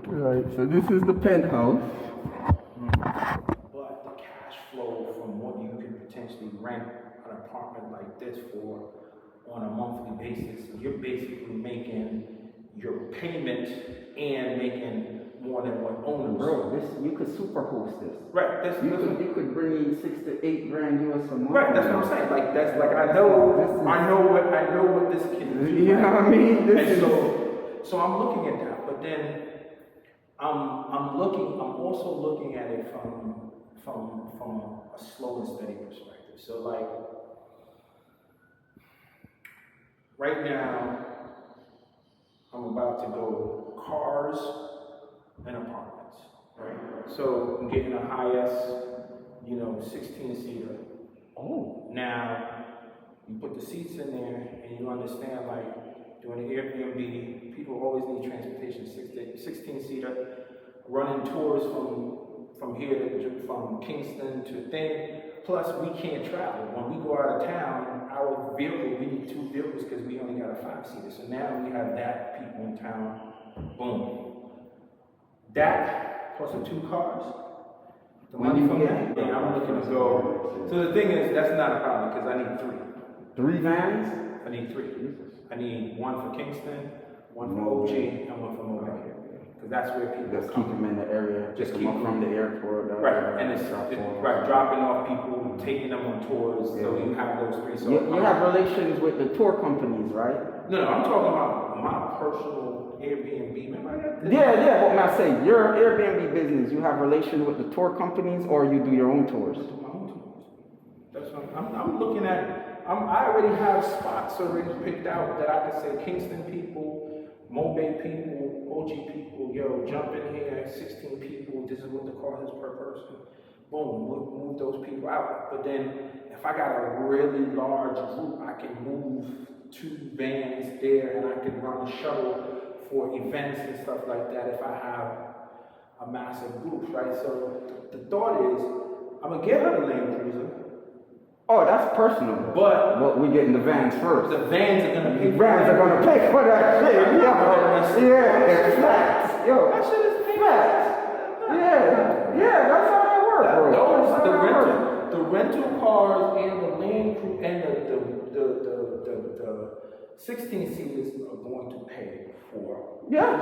Right, so this is the penthouse. But the cash flow from what you can potentially rent an apartment like this for on a monthly basis, you're basically making your payment and making more than what owners. Bro, you could super host this. Right. You could bring in 6 to 8 grand US a month. Right. That's what I'm saying. Like that's like I know what this can do. You know what I mean? So I'm looking at that, but then I'm also looking at it from a slow and steady perspective. So like right now, I'm about to go cars and apartments, right? So I'm getting a high-S, 16-seater. Oh. Now, you put the seats in there and you understand, like, doing an Airbnb, people always need transportation, 16-seater, running tours from Kingston to thing. Plus, we can't travel. When we go out of town, our vehicle, we need 2 vehicles because we only got a 5-seater. So now we have that, people in town, boom. That plus the 2 cars, the money from that, then I'm looking to go. So the thing is, that's not a problem because I need 3. 3 vans? I need 3. I need 1 for Kingston, 1 for OG, and 1 for Mobile. Because that's where people just keep them in the area, just keep them from the airport. Right, and it's right, dropping off people, taking them on tours, so you have those 3. So you have relations with the tour companies, right? No, I'm talking about my personal Airbnb. Remember that? Yeah, but I say your Airbnb business, you have relations with the tour companies, or you do your own tours? I do my own tours. That's what I'm looking at. I already have spots already picked out that I can say Kingston people, Mobile people, OG people, yo, jump in here, 16 people, this is what the cost is per person. Boom, move those people out. But then if I got a really large group, I can move 2 vans there and I can run a shuttle for events and stuff like that if I have a massive group, right? So the thought is, I'm gonna get her the Land Cruiser. Oh, that's personal. But we're getting the vans first. The vans are gonna pay. The vans are gonna pay for that shit. Yeah, facts. Yo, that shit is facts. Yeah, that's how that works, bro. The rental cars and the Land Cruiser and the 16 seaters are going to pay for. Yeah,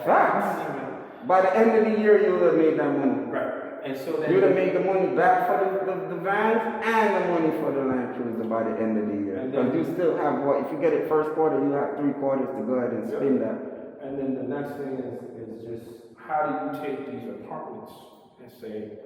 facts. By the end of the year, you'll have made that money. Right. And so then you would have made the money back for the vans and the money for the Land Cruiser by the end of the year. Because you still have if you get it first quarter, you have 3 quarters to go ahead and spend that. And then the next thing is just how do you take these apartments and say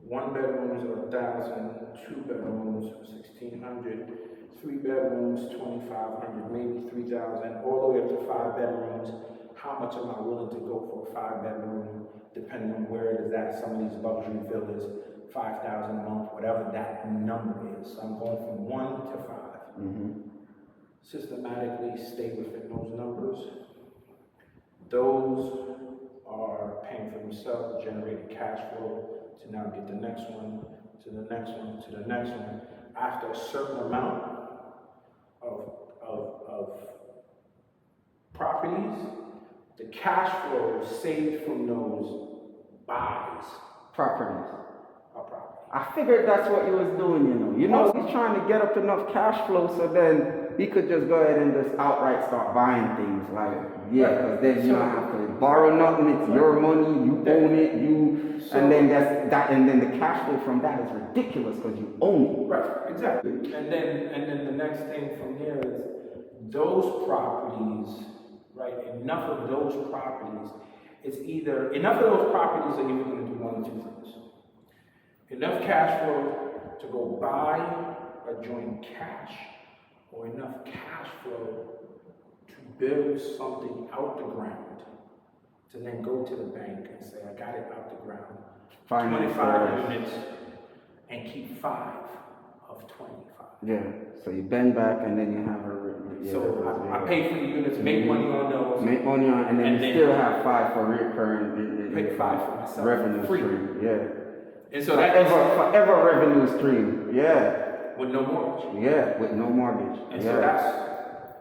1 bedrooms are 1,000, 2 bedrooms 1,600, 3 bedrooms 2,500, maybe 3,000, all the way up to 5 bedrooms. How much am I willing to go for a 5 bedroom, depending on where it is at? Some of these luxury villas, 5,000 a month, whatever that number is. So I'm going from 1 to 5. Systematically stay within those numbers. Those are paying for themselves, generating cash flow to now get the next one, to the next one, to the next one. After a certain amount of properties, the cash flow saved from those buys properties. Are property. I figured that's what he was doing, he's trying to get up enough cash flow so then he could just go ahead and just outright start buying things, because then you don't have to borrow nothing, it's your money, you own it, and then and then the cash flow from that is ridiculous because you own it. Right, exactly. And then the next thing from there is those properties, right? Enough of those properties are either going to do one of 2 things. Enough cash flow to go buy a joint cash, or enough cash flow to build something out the ground, to then go to the bank and say, I got it out the ground. 25 units, and keep 5 of 25. Yeah, so you bend back and then you have so I pay for the units, make money on those. Make money on, and then you still have 5 for recurring. Pay 5 for myself. Revenue free. Stream, yeah. And so forever revenue stream, yeah. With no mortgage. Yeah, with no mortgage. And so that's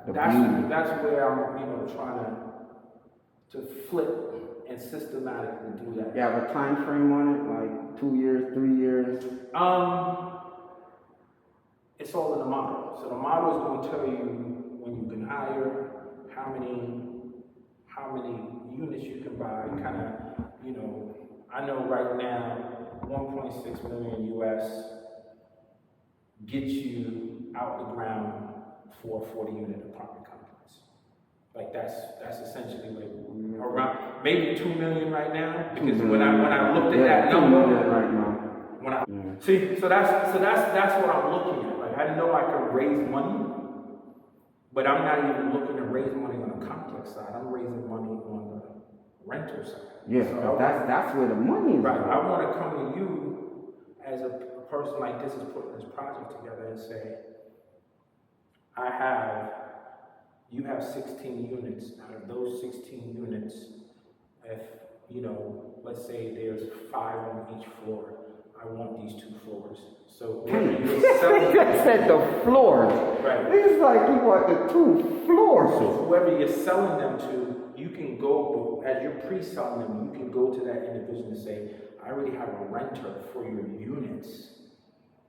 where I'm, trying to to flip and systematically do that. You have a time frame on it, like 2 years, 3 years? It's all in the model. So the model is going to tell you when you can hire, how many units you can buy, kind of, you know, I know right now 1.6 million US gets you out the ground for 40 unit apartment complex. Like that's essentially like around maybe 2 million right now, because when I looked at that number right now. when I see, so that's what I'm looking at. Like I know I can raise money, but I'm not even looking to raise money on the complex side. I'm raising money on the rental side. Yeah, so that's where the money is. Right. I want to come to you as a person like this is putting this project together and say, you have 16 units. Out of those 16 units, if, you know, let's say there's 5 on each floor, I want these 2 floors. So you're selling, said the floors. right. It's like you want the 2 floors. So whoever you're selling them to, you can go, as you're pre-selling them, you can go to that individual and say, I already have a renter for your units,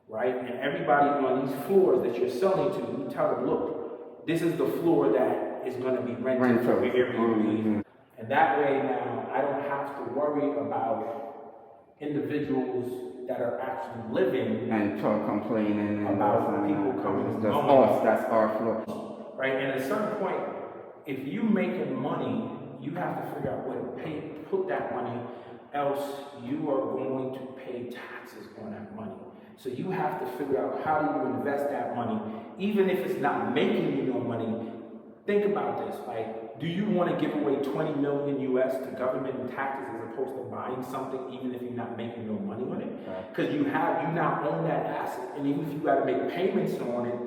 right? And everybody on these floors that you're selling to, you tell them, look, this is the floor that is going to be rented for your Airbnb. And that way now, I don't have to worry about individuals that are actually living and complaining about people coming and just going. us, that's our floor. Right, and at a certain point, if you making money, you have to figure out where to put that money, else you are going to pay taxes on that money. So you have to figure out how do you invest that money, even if it's not making you no money. Think about this, like, do you want to give away 20 million US to government and taxes as opposed to buying something, even if you're not making no money on it? Because you now own that asset, and even if you got to make payments on it,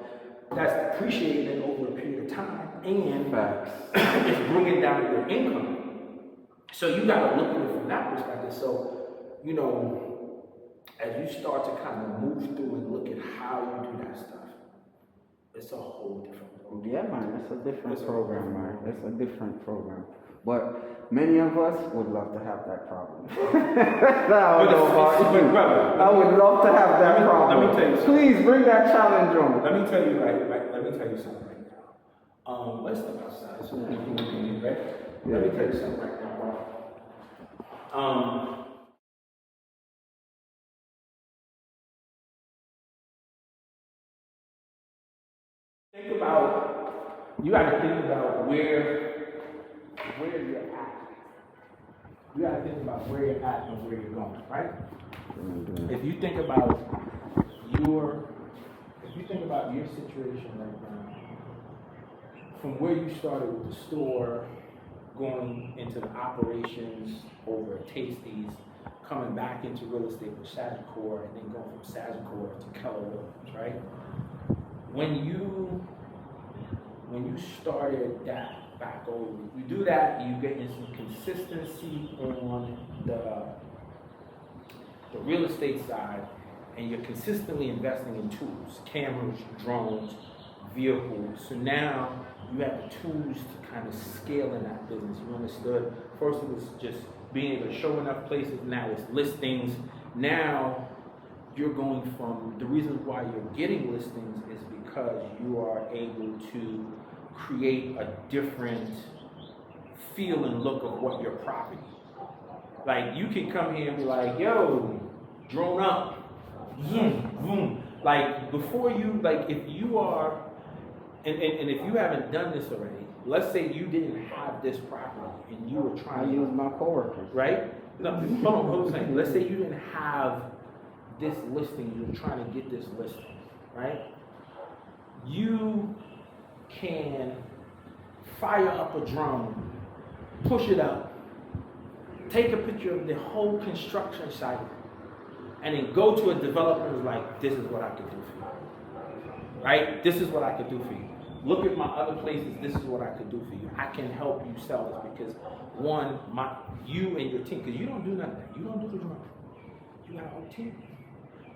that's depreciating over a period of time, and it's bringing down your income. So you got to look at it from that perspective. So, you know, as you start to kind of move through and look at how you do that stuff, it's a whole different program. Yeah, man, it's a different program, man. It's a different program. But many of us would love to have that problem. I would love to have that problem. Let me tell you something. Please bring that challenge on. Let me tell you let me tell you something right now. Let's step outside so we can right? Let me tell you something right now. You got to think about where you're at. You got to think about where you're at and where you're going, right? If you think about your situation right now, from where you started with the store, going into the operations over at Tasties, coming back into real estate with Sagicor, and then going from Sagicor to Keller Williams, right? When you started that back over, you do that, you get in some consistency on the real estate side, and you're consistently investing in tools, cameras, drones, vehicles. So now you have the tools to kind of scale in that business. You understood? First it was just being able to show enough places, now it's listings. Now you're going from, the reason why you're getting listings is because you are able to create a different feel and look of what your property. Like you can come here and be like, yo, drone up, zoom, boom. Like before you, like if you are, and if you haven't done this already, let's say you didn't have this property and you were trying to use my coworkers, right? No, hold on, let's say you didn't have this listing, you were trying to get this listing, right? You can fire up a drone, push it up, take a picture of the whole construction site, and then go to a developer and like, this is what I could do for you, right? This is what I could do for you. Look at my other places, this is what I could do for you. I can help you sell this because one, you and your team, because you don't do nothing. You don't do the drone. You got a whole team.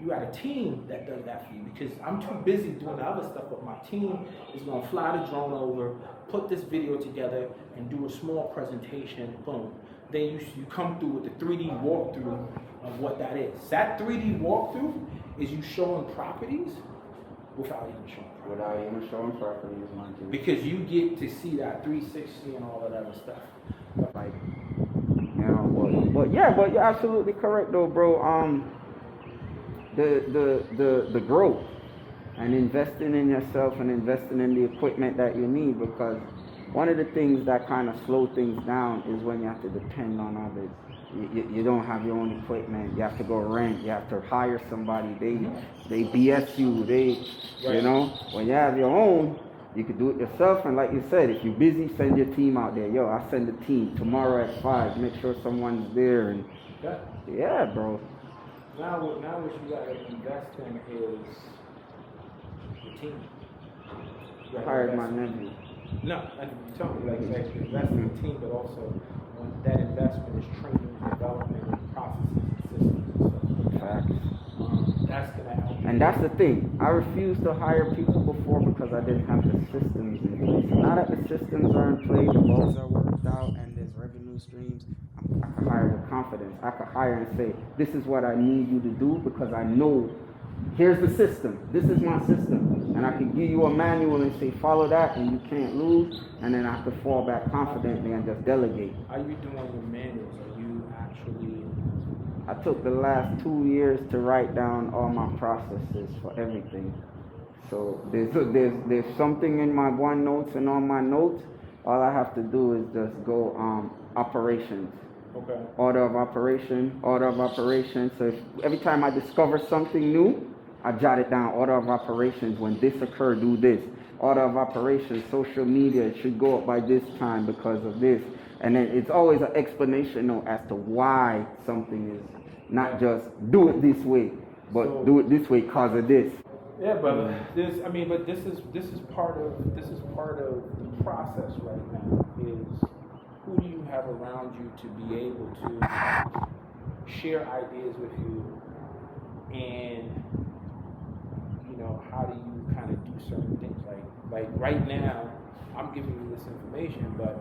You got a team that does that for you, because I'm too busy doing the other stuff, but my team is gonna fly the drone over, put this video together, and do a small presentation, boom. Then you come through with the 3D walkthrough of what that is. That 3D walkthrough is you showing properties without even showing properties. Without even showing properties, mind you. Because you get to see that 360 and all of that other stuff. Like, you know, but you're absolutely correct though, bro. The growth and investing in yourself and investing in the equipment that you need, because one of the things that kind of slow things down is when you have to depend on others. You don't have your own equipment. You have to go rent. You have to hire somebody. They BS you. You know, when you have your own, you can do it yourself. And like you said, if you're busy, send your team out there. Yo, I send a team tomorrow at 5. Make sure someone's there. And yeah, bro. Now what you gotta invest in is the team. I hired my nephew. No, and tell me, like invest in the team, but also when that investment is training, development, and processes and systems. Facts. That's gonna help. And that's the thing. I refused to hire people before because I didn't have the systems in place. Now that the systems are in place, the laws are worked out, and there's revenue streams, I can hire with confidence. I could hire and say, this is what I need you to do, because I know here's the system. This is my system. And I can give you a manual and say, follow that, and you can't lose. And then I could fall back confidently and just delegate. Are you doing your manuals? Are you actually... I took the last 2 years to write down all my processes for everything. So there's something in my OneNotes and on my notes. All I have to do is just go operations. Okay. Order of operation. So if, every time I discover something new, I jot it down. Order of operations. When this occurred, do this. Order of operations. Social media, it should go up by this time because of this. And then it's always an explanation as to why something is not just do it this way, but do it this way because of this. Yeah, brother. This is part of the process right now. Is who do you have around you to be able to share ideas with you, and how do you kind of do certain things? Like right now, I'm giving you this information, but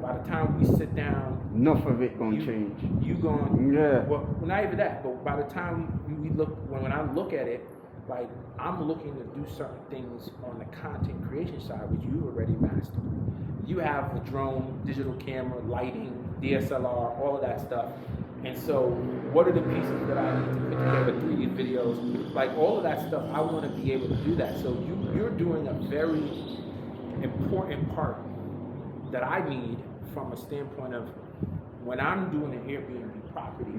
by the time we sit down, enough of it gonna change. You going? Yeah. Well, not even that, but by the time we look, when I look at it, like I'm looking to do certain things on the content creation side, which you already mastered. You have a drone, digital camera, lighting, DSLR, all of that stuff. And so, what are the pieces that I need to put together, 3D videos, like all of that stuff? I want to be able to do that. So you're doing a very important part that I need from a standpoint of when I'm doing an Airbnb property,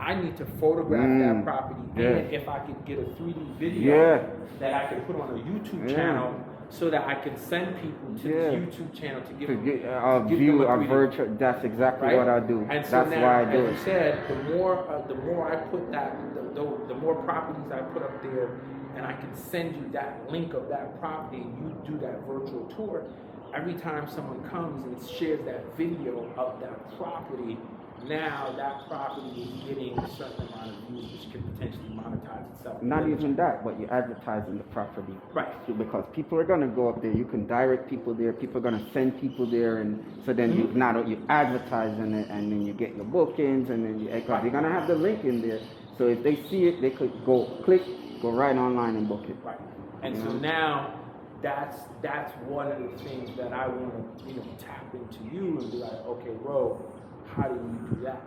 I need to photograph that property, and if I could get a 3D video that I can put on a YouTube channel, so that I can send people to the YouTube channel to give them a virtual. That's exactly what I do. And so that's now, why I do as you said, the more I put that, the more properties I put up there, and I can send you that link of that property, and you do that virtual tour. Every time someone comes and shares that video of that property, now that property is getting a certain amount of views, which can potentially monetize itself. Not even that, but you're advertising the property. Right. Because people are going to go up there. You can direct people there. People are going to send people there. And so then you're advertising it, and then you get your bookings, and then because you're going to have the link in there. So if they see it, they could go right online and book it. Right. And so now, that's one of the things that I want to tap into you and be like, okay, bro, how do you do that?